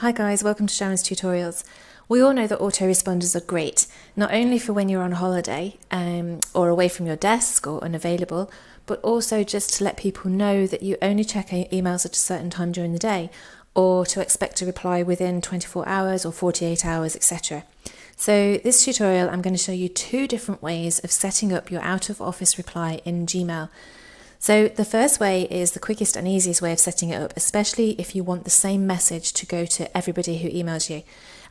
Hi guys, welcome to Sharon's Tutorials. We all know that autoresponders are great, not only for when you're on holiday or away from your desk or unavailable, but also just to let people know that you only check emails at a certain time during the day, or to expect a reply within 24 hours or 48 hours, etc. So this tutorial, I'm going to show you two different ways of setting up your out-of-office reply in Gmail. So the first way is the quickest and easiest way of setting it up, especially if you want the same message to go to everybody who emails you,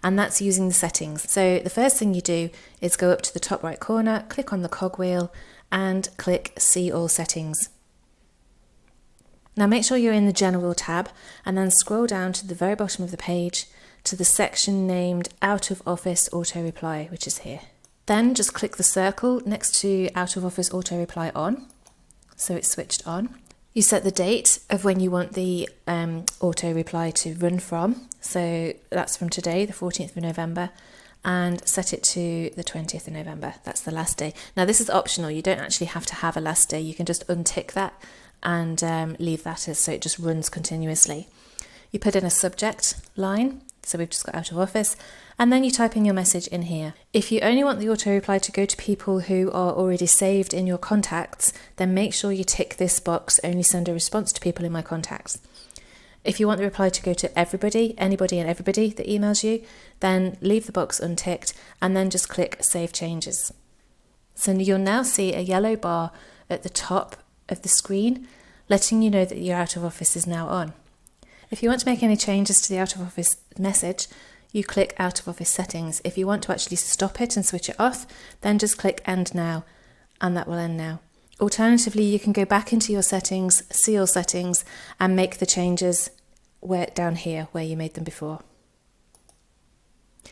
and that's using the settings. So the first thing you do is go up to the top right corner, click on the cogwheel and click See All Settings. Now make sure you're in the General tab and then scroll down to the very bottom of the page to the section named Out of Office Auto Reply, which is here. Then just click the circle next to Out of Office Auto Reply on. So it's switched on. You set the date of when you want the auto reply to run from. So that's from today, the 14th of November, and set it to the 20th of November. That's the last day. Now this is optional. You don't actually have to have a last day. You can just untick that and leave that as so it just runs continuously. You put in a subject line. So we've just got out of office, and then you type in your message in here. If you only want the auto reply to go to people who are already saved in your contacts, then make sure you tick this box, only send a response to people in my contacts. If you want the reply to go to everybody, anybody and everybody that emails you, then leave the box unticked and then just click Save Changes. So you'll now see a yellow bar at the top of the screen, letting you know that your out of office is now on. If you want to make any changes to the out-of-office message, you click Out-of-Office Settings. If you want to actually stop it and switch it off, then just click End Now, and that will end now. Alternatively, you can go back into your settings, see all settings, and make the changes down here where you made them before.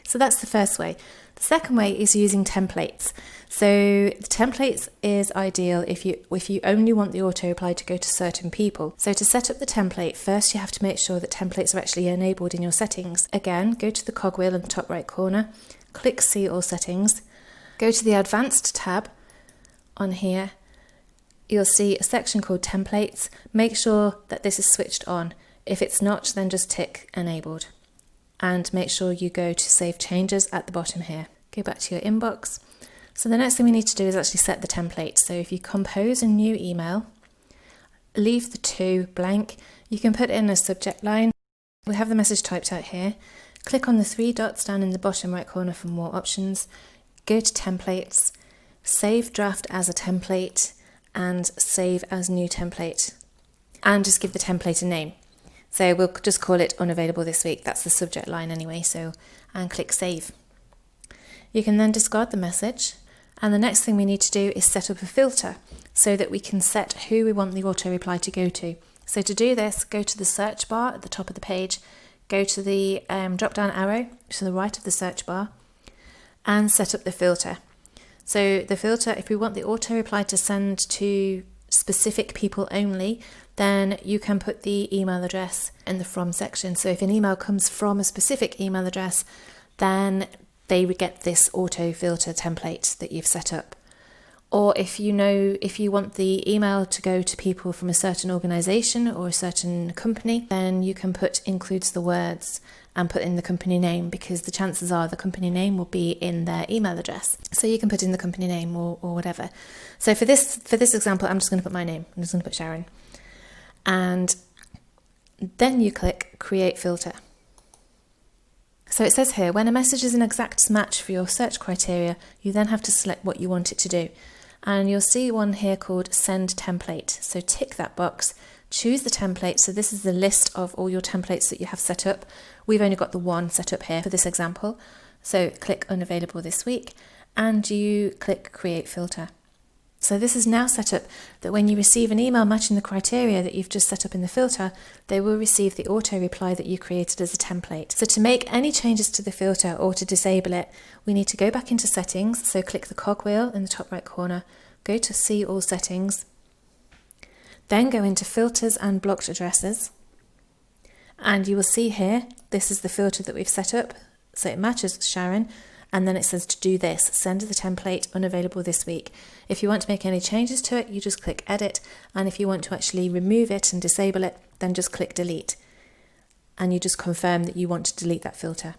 So that's the first way. The second way is using templates. So the templates is ideal if you only want the auto reply to go to certain people. So to set up the template, first you have to make sure that templates are actually enabled in your settings. Again, go to the cogwheel in the top right corner, click See All Settings, go to the Advanced tab on here. You'll see a section called Templates. Make sure that this is switched on. If it's not, then just tick Enabled. And make sure you go to Save Changes at the bottom here. Go back to your inbox. So the next thing we need to do is actually set the template. So if you compose a new email, leave the to blank. You can put in a subject line. We have the message typed out here. Click on the three dots down in the bottom right corner for more options. Go to Templates, Save Draft as a Template, and Save as New Template. And just give the template a name. So we'll just call it Unavailable this week. That's the subject line anyway. And click Save. You can then discard the message. And the next thing we need to do is set up a filter so that we can set who we want the auto reply to go to. So to do this, go to the search bar at the top of the page, go to the drop down arrow to the right of the search bar and set up the filter. So the filter, if we want the auto reply to send to specific people only, then you can put the email address in the From section. So if an email comes from a specific email address, then they would get this auto filter template that you've set up. Or if you want the email to go to people from a certain organization or a certain company, then you can put includes the words and put in the company name, because the chances are the company name will be in their email address. So you can put in the company name or whatever. So for this example, I'm just going to put my name. I'm just going to put Sharon. And then you click Create Filter. So it says here, when a message is an exact match for your search criteria, you then have to select what you want it to do. And you'll see one here called Send Template. So tick that box, choose the template. So this is the list of all your templates that you have set up. We've only got the one set up here for this example. So click Unavailable this week and you click Create Filter. So this is now set up that when you receive an email matching the criteria that you've just set up in the filter, they will receive the auto reply that you created as a template. So to make any changes to the filter or to disable it, we need to go back into settings. So click the cogwheel in the top right corner, go to See All Settings, then go into Filters and Blocked Addresses. And you will see here, this is the filter that we've set up. So it matches Sharon. And then it says to do this, send the template Unavailable this week. If you want to make any changes to it, you just click Edit. And if you want to actually remove it and disable it, then just click Delete. and you just confirm that you want to delete that filter.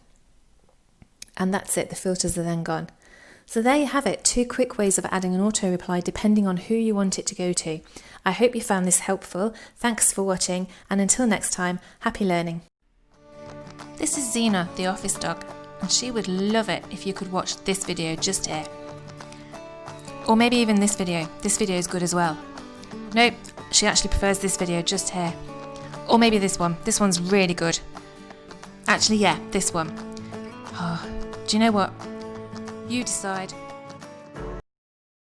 And that's it, the filters are then gone. So there you have it, 2 quick ways of adding an auto reply depending on who you want it to go to. I hope you found this helpful. Thanks for watching, and until next time, happy learning. This is Xena, the office dog, and she would love it if you could watch this video just here. Or maybe even this video. This video is good as well. Nope, she actually prefers this video just here. Or maybe this one. This one's really good. Actually, yeah, this one. Oh, do you know what? You decide.